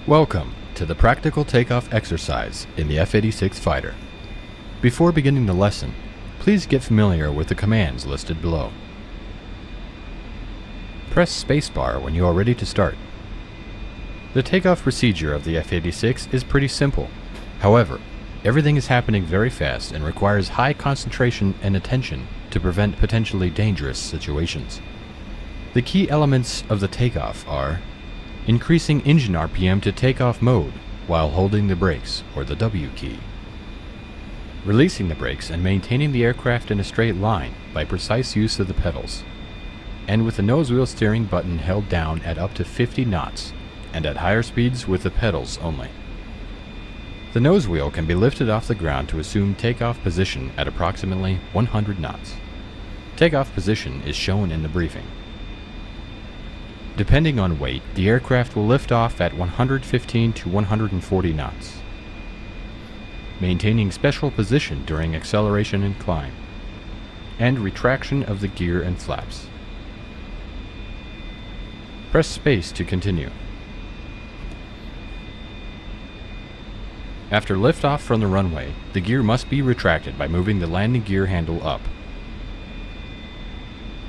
Welcome to the practical takeoff exercise in the F86 fighter. Before beginning the lesson, please get familiar with the commands listed below. Press spacebar when you are ready to start. The takeoff procedure of the F86 is pretty simple. However, everything is happening very fast and requires high concentration and attention to prevent potentially dangerous situations. The key elements of the takeoff are increasing engine RPM to takeoff mode while holding the brakes, or the W key. Releasing the brakes and maintaining the aircraft in a straight line by precise use of the pedals, and with the nose wheel steering button held down at up to 50 knots, and at higher speeds with the pedals only. The nose wheel can be lifted off the ground to assume takeoff position at approximately 100 knots. Takeoff position is shown in the briefing. Depending on weight, the aircraft will lift off at 115 to 140 knots, maintaining special position during acceleration and climb, and retraction of the gear and flaps. Press space to continue. After liftoff from the runway, the gear must be retracted by moving the landing gear handle up.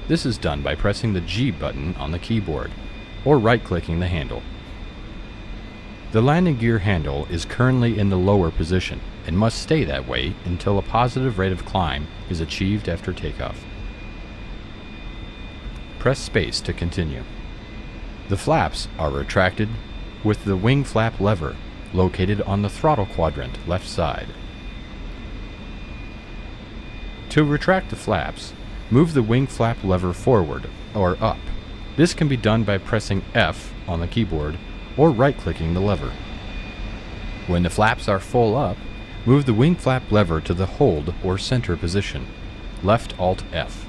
This is done by pressing the G button on the keyboard, or right-clicking the handle. The landing gear handle is currently in the lower position, and must stay that way until a positive rate of climb is achieved after takeoff. Press space to continue. The flaps are retracted with the wing flap lever located on the throttle quadrant left side. To retract the flaps, move the wing flap lever forward or up. This can be done by pressing F on the keyboard or right-clicking the lever. When the flaps are full up, move the wing flap lever to the hold or center position, left Alt F.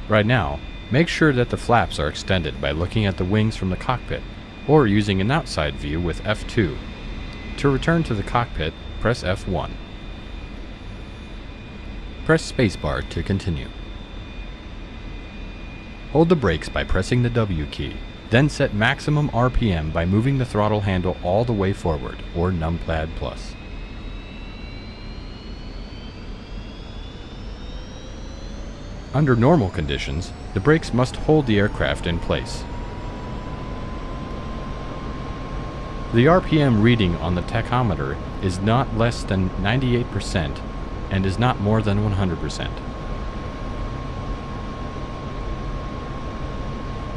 Right now, make sure that the flaps are extended by looking at the wings from the cockpit or using an outside view with F2. To return to the cockpit, press F1. Press spacebar to continue. Hold the brakes by pressing the W key, then set maximum RPM by moving the throttle handle all the way forward, or numpad plus. Under normal conditions, the brakes must hold the aircraft in place. The RPM reading on the tachometer is not less than 98% and is not more than 100%.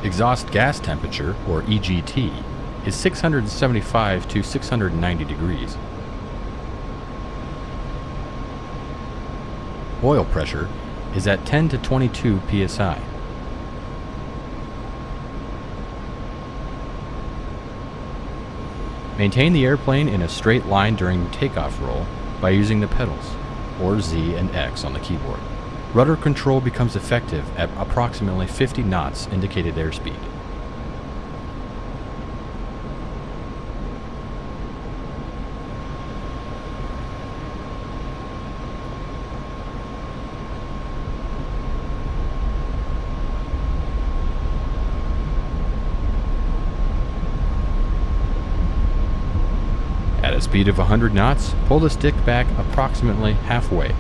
Exhaust gas temperature, or EGT, is 675 to 690 degrees. Oil pressure is at 10 to 22 psi. Maintain the airplane in a straight line during takeoff roll by using the pedals, or Z and X on the keyboard. Rudder control becomes effective at approximately 50 knots indicated airspeed. At a speed of 100 knots, pull the stick back approximately halfway.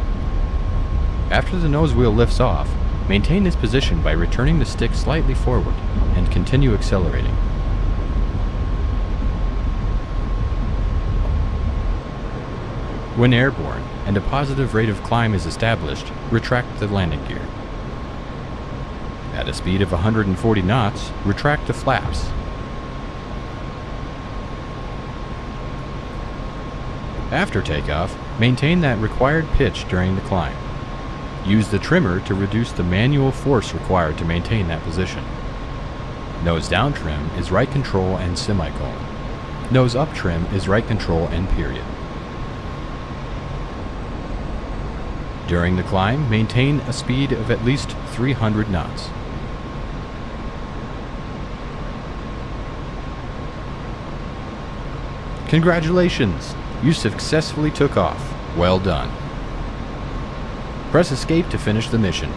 After the nose wheel lifts off, maintain this position by returning the stick slightly forward and continue accelerating. When airborne and a positive rate of climb is established, retract the landing gear. At a speed of 140 knots, retract the flaps. After takeoff, maintain that required pitch during the climb. Use the trimmer to reduce the manual force required to maintain that position. Nose down trim is right control and semicolon. Nose up trim is right control and period. During the climb, maintain a speed of at least 300 knots. Congratulations! You successfully took off. Well done. Press escape to finish the mission.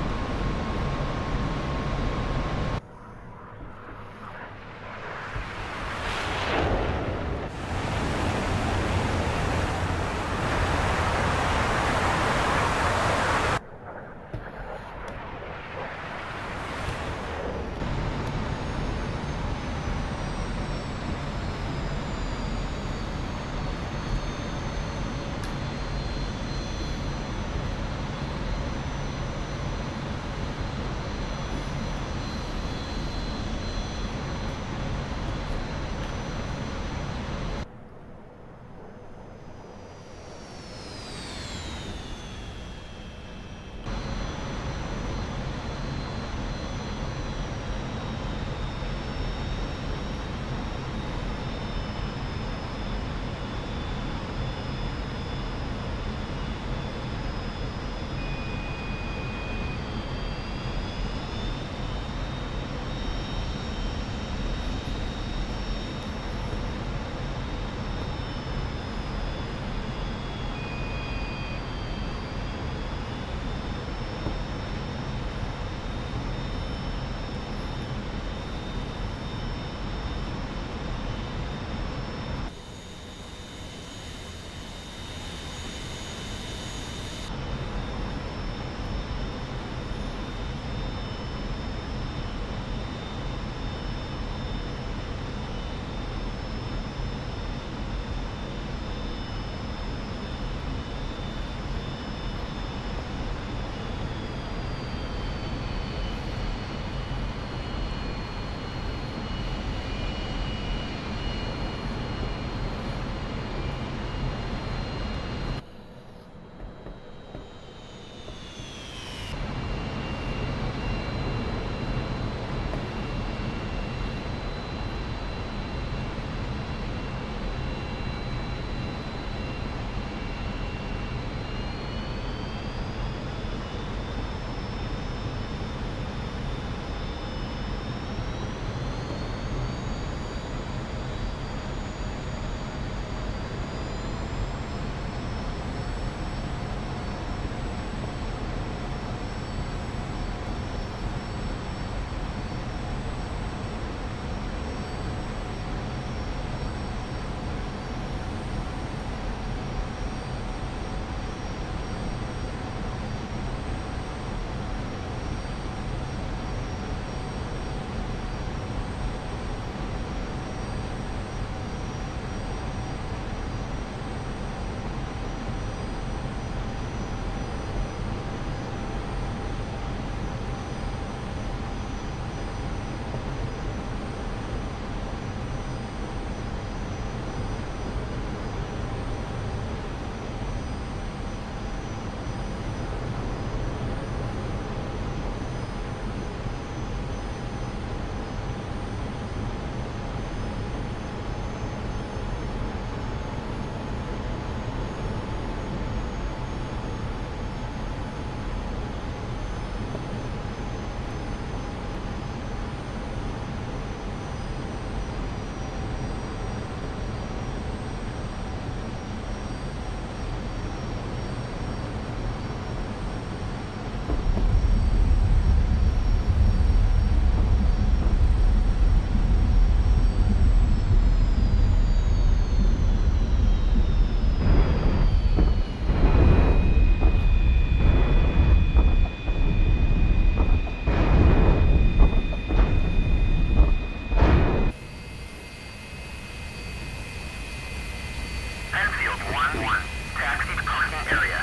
1, taxi to parking area.